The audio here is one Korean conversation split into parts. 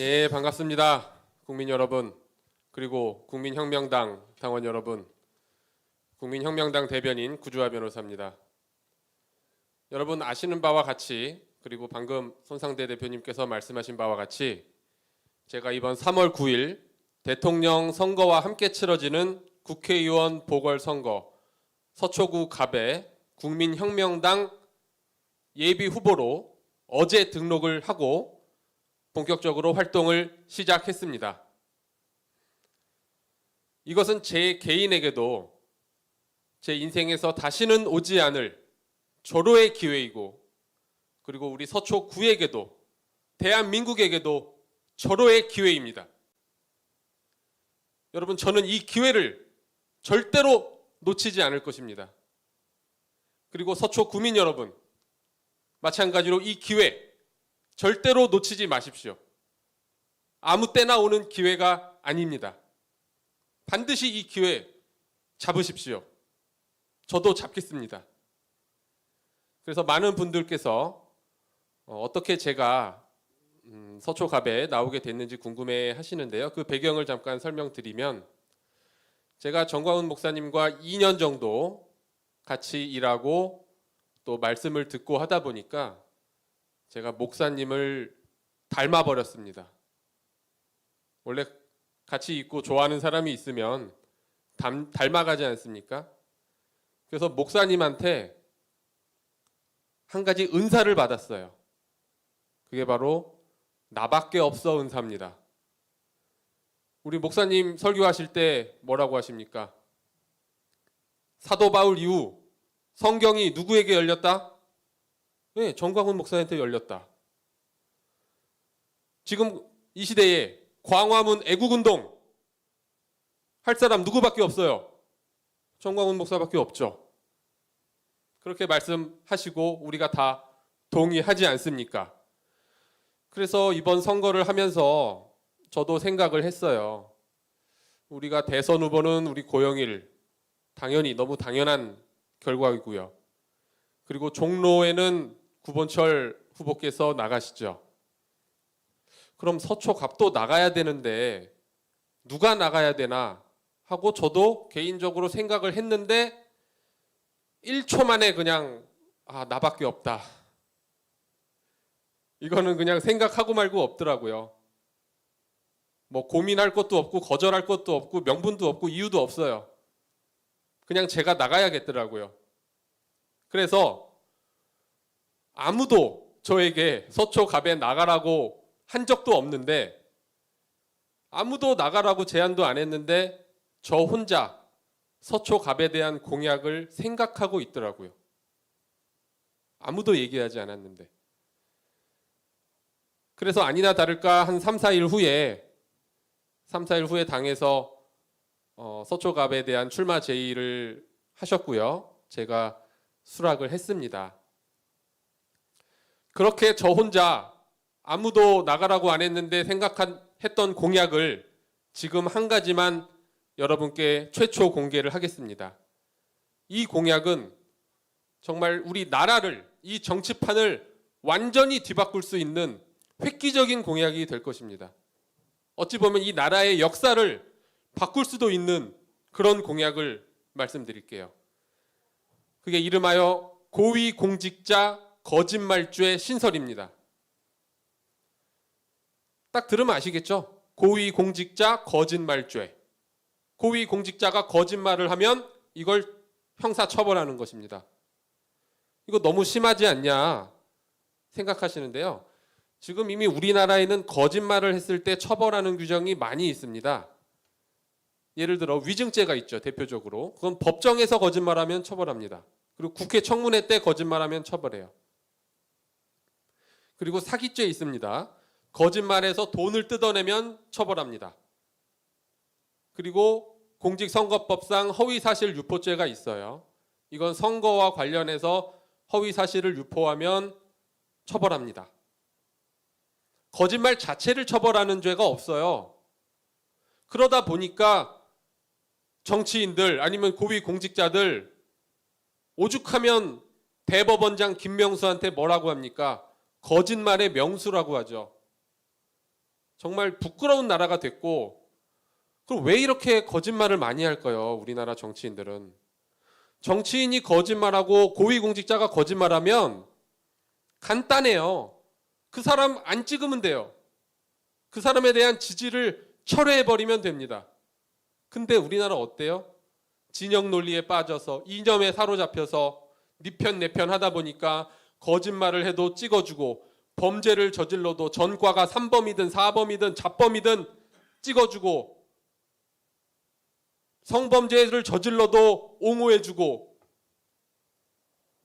예, 반갑습니다. 국민 여러분, 그리고 국민혁명당 당원 여러분, 국민혁명당 대변인 구주화 변호사입니다. 여러분 아시는 바와 같이, 그리고 방금 손상대 대표님께서 말씀하신 바와 같이 제가 이번 3월 9일 대통령 선거와 함께 치러지는 국회의원 보궐선거 서초구 갑에 국민혁명당 예비 후보로 어제 등록을 하고 본격적으로 활동을 시작했습니다. 이것은 제 개인에게도 제 인생에서 다시는 오지 않을 절호의 기회이고, 그리고 우리 서초구에게도 대한민국에게도 절호의 기회입니다. 여러분, 저는 이 기회를 절대로 놓치지 않을 것입니다. 그리고 서초구민 여러분, 마찬가지로 이 기회 절대로 놓치지 마십시오. 아무 때나 오는 기회가 아닙니다. 반드시 이 기회 잡으십시오. 저도 잡겠습니다. 그래서 많은 분들께서 어떻게 제가 서초갑에 나오게 됐는지 궁금해 하시는데요. 그 배경을 잠깐 설명드리면, 제가 정광훈 목사님과 2년 정도 같이 일하고 또 말씀을 듣고 하다 보니까 제가 목사님을 닮아버렸습니다. 원래 같이 있고 좋아하는 사람이 있으면 닮아가지 않습니까? 그래서 목사님한테 한 가지 은사를 받았어요. 그게 바로 나밖에 없어 은사입니다. 우리 목사님 설교하실 때 뭐라고 하십니까? 사도 바울 이후 성경이 누구에게 열렸다? 네, 정광훈 목사한테 열렸다. 지금 이 시대에 광화문 애국운동 할 사람 누구밖에 없어요? 정광훈 목사밖에 없죠. 그렇게 말씀하시고 우리가 다 동의하지 않습니까? 그래서 이번 선거를 하면서 저도 생각을 했어요. 우리가 대선 후보는 우리 고영일, 당연히 너무 당연한 결과이고요. 그리고 종로에는 구본철 후보께서 나가시죠. 그럼 서초갑도 나가야 되는데 누가 나가야 되나 하고 저도 개인적으로 생각을 했는데 1초 만에 그냥 나밖에 없다. 이거는 그냥 생각하고 말고 없더라고요. 뭐 고민할 것도 없고 거절할 것도 없고 명분도 없고 이유도 없어요. 그냥 제가 나가야겠더라고요. 그래서 아무도 저에게 서초갑에 나가라고 한 적도 없는데, 아무도 나가라고 제안도 안 했는데 저 혼자 서초갑에 대한 공약을 생각하고 있더라고요. 아무도 얘기하지 않았는데. 그래서 아니나 다를까 한 3, 4일 후에 당에서 서초갑에 대한 출마 제의를 하셨고요. 제가 수락을 했습니다. 그렇게 저 혼자 아무도 나가라고 안 했는데 생각했던 공약을 지금 한 가지만 여러분께 최초 공개를 하겠습니다. 이 공약은 정말 우리 나라를, 이 정치판을 완전히 뒤바꿀 수 있는 획기적인 공약이 될 것입니다. 어찌 보면 이 나라의 역사를 바꿀 수도 있는 그런 공약을 말씀드릴게요. 그게 이름하여 고위공직자 거짓말죄 신설입니다. 딱 들으면 아시겠죠? 고위공직자 거짓말죄. 고위공직자가 거짓말을 하면 이걸 형사처벌하는 것입니다. 이거 너무 심하지 않냐 생각하시는데요. 지금 이미 우리나라에는 거짓말을 했을 때 처벌하는 규정이 많이 있습니다. 예를 들어 위증죄가 있죠, 대표적으로. 그건 법정에서 거짓말하면 처벌합니다. 그리고 국회 청문회 때 거짓말하면 처벌해요. 그리고 사기죄 있습니다. 거짓말해서 돈을 뜯어내면 처벌합니다. 그리고 공직선거법상 허위사실 유포죄가 있어요. 이건 선거와 관련해서 허위사실을 유포하면 처벌합니다. 거짓말 자체를 처벌하는 죄가 없어요. 그러다 보니까 정치인들 아니면 고위공직자들 오죽하면 대법원장 김명수한테 뭐라고 합니까? 거짓말의 명수라고 하죠. 정말 부끄러운 나라가 됐고, 그럼 왜 이렇게 거짓말을 많이 할까요? 우리나라 정치인들은. 정치인이 거짓말하고 고위공직자가 거짓말하면 간단해요. 그 사람 안 찍으면 돼요. 그 사람에 대한 지지를 철회해버리면 됩니다. 근데 우리나라 어때요? 진영 논리에 빠져서 이념에 사로잡혀서 네 편 내 편 하다 보니까 거짓말을 해도 찍어주고, 범죄를 저질러도 전과가 3범이든 4범이든 자범이든 찍어주고, 성범죄를 저질러도 옹호해주고,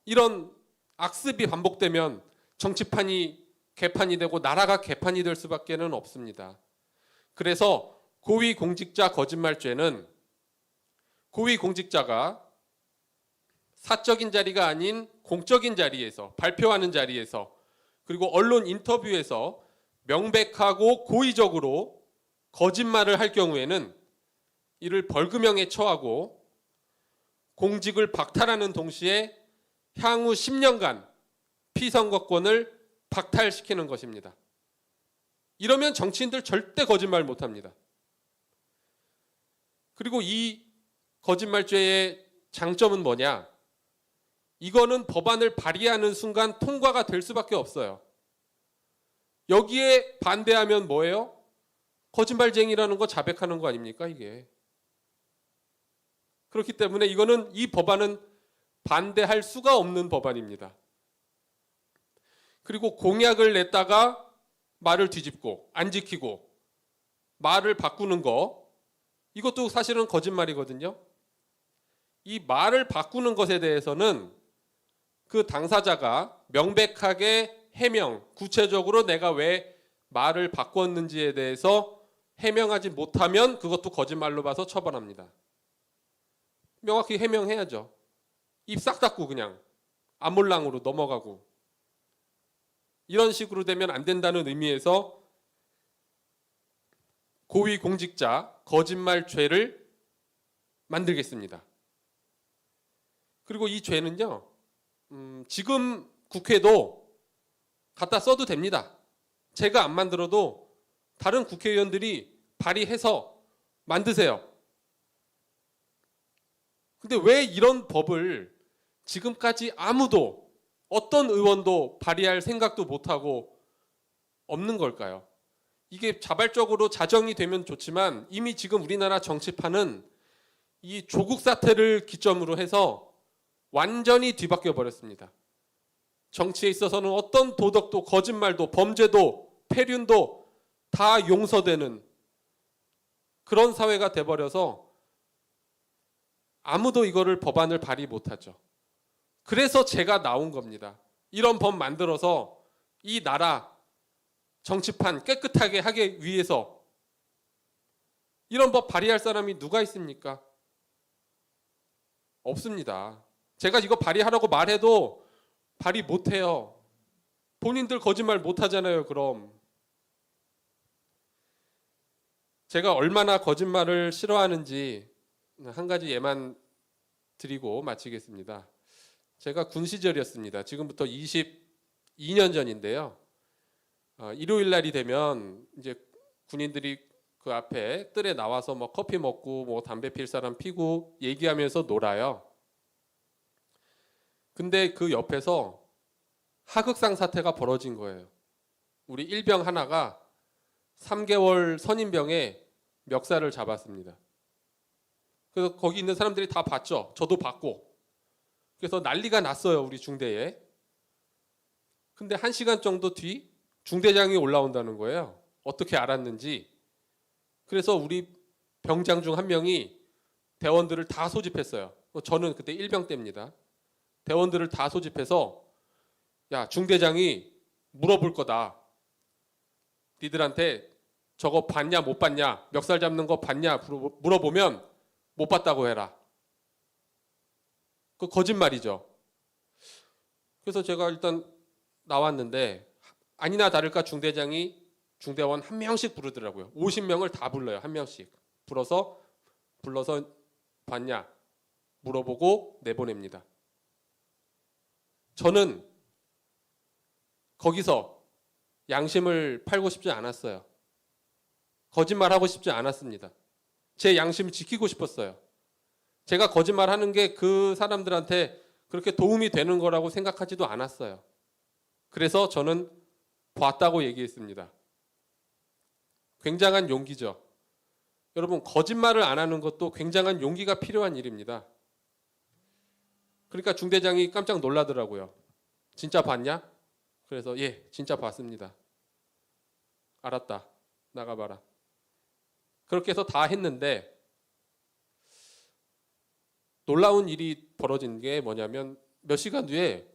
이런 악습이 반복되면 정치판이 개판이 되고 나라가 개판이 될 수밖에는 없습니다. 그래서 고위공직자 거짓말죄는 고위공직자가 사적인 자리가 아닌 공적인 자리에서, 발표하는 자리에서, 그리고 언론 인터뷰에서 명백하고 고의적으로 거짓말을 할 경우에는 이를 벌금형에 처하고 공직을 박탈하는 동시에 향후 10년간 피선거권을 박탈시키는 것입니다. 이러면 정치인들 절대 거짓말 못합니다. 그리고 이 거짓말죄의 장점은 뭐냐? 이거는 법안을 발의하는 순간 통과가 될 수밖에 없어요. 여기에 반대하면 뭐예요? 거짓말쟁이라는 거 자백하는 거 아닙니까, 이게? 그렇기 때문에 이거는, 이 법안은 반대할 수가 없는 법안입니다. 그리고 공약을 냈다가 말을 뒤집고 안 지키고 말을 바꾸는 거, 이것도 사실은 거짓말이거든요. 이 말을 바꾸는 것에 대해서는 그 당사자가 명백하게 해명, 구체적으로 내가 왜 말을 바꿨는지에 대해서 해명하지 못하면 그것도 거짓말로 봐서 처벌합니다. 명확히 해명해야죠. 입 싹 닫고 그냥 아몰랑으로 넘어가고, 이런 식으로 되면 안 된다는 의미에서 고위공직자 거짓말죄를 만들겠습니다. 그리고 이 죄는요, 지금 국회도 갖다 써도 됩니다. 제가 안 만들어도 다른 국회의원들이 발의해서 만드세요. 근데 왜 이런 법을 지금까지 아무도, 어떤 의원도 발의할 생각도 못하고 없는 걸까요? 이게 자발적으로 자정이 되면 좋지만 이미 지금 우리나라 정치판은 이 조국 사태를 기점으로 해서 완전히 뒤바뀌어 버렸습니다. 정치에 있어서는 어떤 도덕도, 거짓말도, 범죄도, 폐륜도 다 용서되는 그런 사회가 돼버려서 아무도 이거를 법안을 발의 못하죠. 그래서 제가 나온 겁니다. 이런 법 만들어서 이 나라 정치판 깨끗하게 하기 위해서. 이런 법 발의할 사람이 누가 있습니까? 없습니다. 제가 이거 발의하라고 말해도 발의 못해요. 본인들 거짓말 못하잖아요. 그럼 제가 얼마나 거짓말을 싫어하는지 한 가지 예만 드리고 마치겠습니다. 제가 군 시절이었습니다. 지금부터 22년 전인데요. 일요일 날이 되면 이제 군인들이 그 앞에 뜰에 나와서 뭐 커피 먹고 뭐 담배 필 사람 피고 얘기하면서 놀아요. 근데 그 옆에서 하극상 사태가 벌어진 거예요. 우리 일병 하나가 3개월 선임병에 멱살을 잡았습니다. 그래서 거기 있는 사람들이 다 봤죠. 저도 봤고. 그래서 난리가 났어요, 우리 중대에. 근데 1시간 정도 뒤 중대장이 올라온다는 거예요. 어떻게 알았는지. 그래서 우리 병장 중 한 명이 대원들을 다 소집했어요. 저는 그때 일병 때입니다. 대원들을 다 소집해서, 야, 중대장이 물어볼 거다. 니들한테 저거 봤냐 못 봤냐, 멱살 잡는 거 봤냐 물어보면 못 봤다고 해라. 그 거짓말이죠. 그래서 제가 일단 나왔는데 아니나 다를까 중대장이 중대원 한 명씩 부르더라고요. 50명을 다 불러요. 한 명씩 불러서 봤냐 물어보고 내보냅니다. 저는 거기서 양심을 팔고 싶지 않았어요. 거짓말하고 싶지 않았습니다. 제 양심을 지키고 싶었어요. 제가 거짓말하는 게 그 사람들한테 그렇게 도움이 되는 거라고 생각하지도 않았어요. 그래서 저는 봤다고 얘기했습니다. 굉장한 용기죠. 여러분, 거짓말을 안 하는 것도 굉장한 용기가 필요한 일입니다. 그러니까 중대장이 깜짝 놀라더라고요. 진짜 봤냐? 그래서 예, 진짜 봤습니다. 알았다. 나가봐라. 그렇게 해서 다 했는데 놀라운 일이 벌어진 게 뭐냐면 몇 시간 뒤에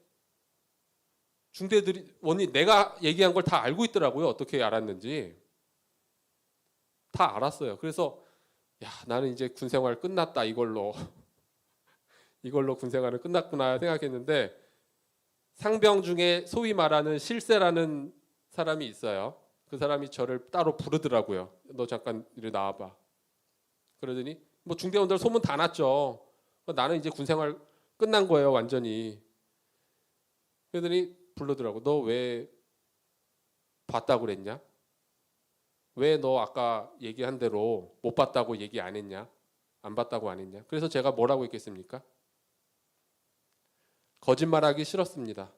중대들이 내가 얘기한 걸 다 알고 있더라고요. 어떻게 알았는지. 다 알았어요. 그래서 야, 나는 이제 군생활 끝났다 이걸로. 이걸로 군생활은 끝났구나 생각했는데 상병 중에 소위 말하는 실세라는 사람이 있어요. 그 사람이 저를 따로 부르더라고요. 너 잠깐 이리 나와봐. 그러더니 뭐 중대원들 소문 다 났죠. 나는 이제 군생활 끝난 거예요, 완전히. 그러더니 부르더라고. 너 왜 봤다고 그랬냐? 왜 너 아까 얘기한 대로 못 봤다고 얘기 안 했냐? 안 봤다고 안 했냐? 그래서 제가 뭐라고 했겠습니까? 거짓말하기 싫었습니다.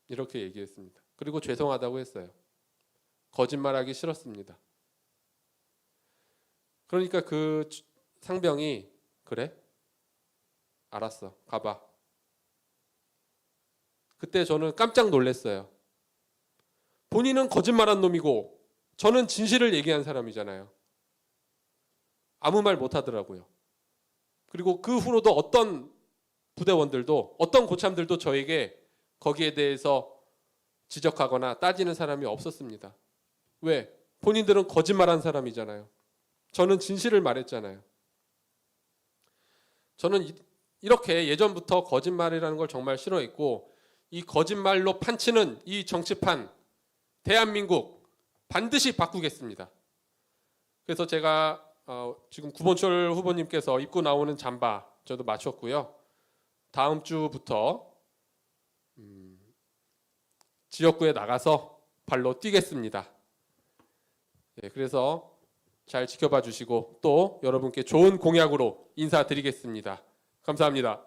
이렇게 얘기했습니다. 그리고 죄송하다고 했어요. 거짓말하기 싫었습니다. 그러니까 그 상병이 그래? 알았어. 가봐. 그때 저는 깜짝 놀랐어요. 본인은 거짓말한 놈이고 저는 진실을 얘기한 사람이잖아요. 아무 말 못하더라고요. 그리고 그 후로도 어떤 부대원들도 어떤 고참들도 저에게 거기에 대해서 지적하거나 따지는 사람이 없었습니다. 왜? 본인들은 거짓말한 사람이잖아요. 저는 진실을 말했잖아요. 저는 이렇게 예전부터 거짓말이라는 걸 정말 싫어했고 이 거짓말로 판치는 이 정치판 대한민국 반드시 바꾸겠습니다. 그래서 제가 지금 구본철 후보님께서 입고 나오는 잠바 저도 맞췄고요. 다음 주부터 지역구에 나가서 발로 뛰겠습니다. 네, 그래서 잘 지켜봐 주시고 또 여러분께 좋은 공약으로 인사드리겠습니다. 감사합니다.